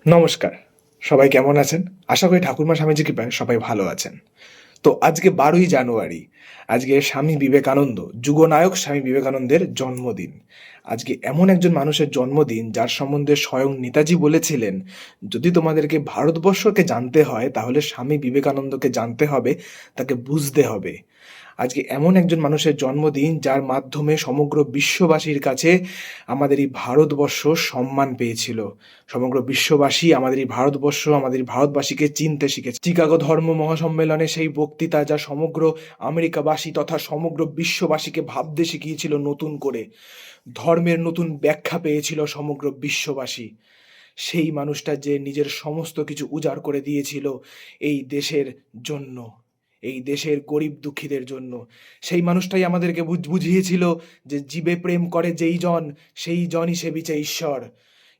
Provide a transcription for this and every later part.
নমস্কার। সবাই কেমন আছেন? আশা করি ঠাকুরমা স্বামীজির কৃপায় সবাই ভালো আছেন। তো আজকে ১২ই জানুয়ারি। আজকে স্বামী বিবেকানন্দ, যুগনায়ক স্বামী বিবেকানন্দের জন্মদিন। আজকে এমন একজন মানুষের জন্মদিন যার সম্বন্ধে স্বয়ং নেতাজি বলেছিলেন, "যদি তোমাদেরকে ভারতবর্ষকে জানতে হয় তাহলে স্বামী বিবেকানন্দকে জানতে হবে, তাকে বুঝতে হবে।" আজকে এমন একজন মানুষের জন্মদিন যার মাধ্যমে সমগ্র বিশ্ববাসীর কাছে আমাদের এই ভারতবর্ষ সম্মান পেয়েছিল। সমগ্র বিশ্ববাসী আমাদের এই ভারতবর্ষ, আমাদের এই ভারতবাসীকে চিনতে শিখেছে। চিকাগো ধর্ম মহাসম্মেলনে সেই বক্তৃতা যা সমগ্র আমেরিকাবাসী তথা সমগ্র বিশ্ববাসীকে ভাবতে শিখিয়েছিল নতুন করে। ধর্মের নতুন ব্যাখ্যা পেয়েছিল সমগ্র বিশ্ববাসী। সেই মানুষটা যে নিজের সমস্ত কিছু উজাড় করে দিয়েছিল এই দেশের জন্য, এই দেশের গরিব দুঃখীদের জন্য। সেই মানুষটাই আমাদেরকে বুঝিয়েছিল যে জীবে প্রেম করে যেই জন, সেই জনই সেবিছে ঈশ্বর।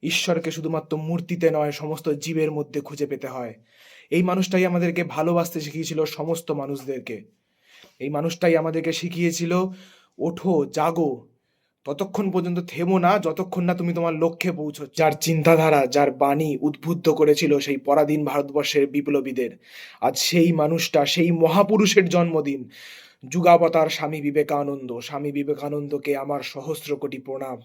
ঈশ্বরকে শুধুমাত্র মূর্তিতে নয়, সমস্ত জীবের মধ্যে খুঁজে পেতে হয়। এই মানুষটাই আমাদেরকে ভালোবাসতে শিখিয়েছিল সমস্ত মানুষদেরকে। এই মানুষটাই আমাদেরকে শিখিয়েছিল, ওঠো, জাগো, ততক্ষণ পর্যন্ত থেমো না যতক্ষণ না তুমি তোমার লক্ষ্যে পৌঁছচ্ছ। যার চিন্তাধারা, যার বাণী উদ্বুদ্ধ করেছিল সেই পরাধীন ভারতবর্ষের বিপ্লবীদের। আজ সেই মানুষটা, সেই মহাপুরুষের জন্মদিন। যুগাবতার স্বামী বিবেকানন্দ। স্বামী বিবেকানন্দকে আমার সহস্র কোটি প্রণাম।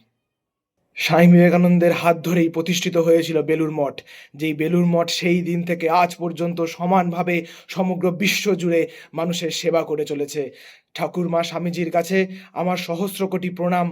স্বামী বিবেকানন্দের হাত ধরেই প্রতিষ্ঠিত হয়েছিল বেলুড় মঠ। যেই বেলুড় মঠ সেই দিন থেকে আজ পর্যন্ত সমানভাবে সমগ্র বিশ্ব জুড়ে মানুষের সেবা করে চলেছে। ঠাকুরমা স্বামীজির কাছে আমার সহস্র কোটি প্রণাম।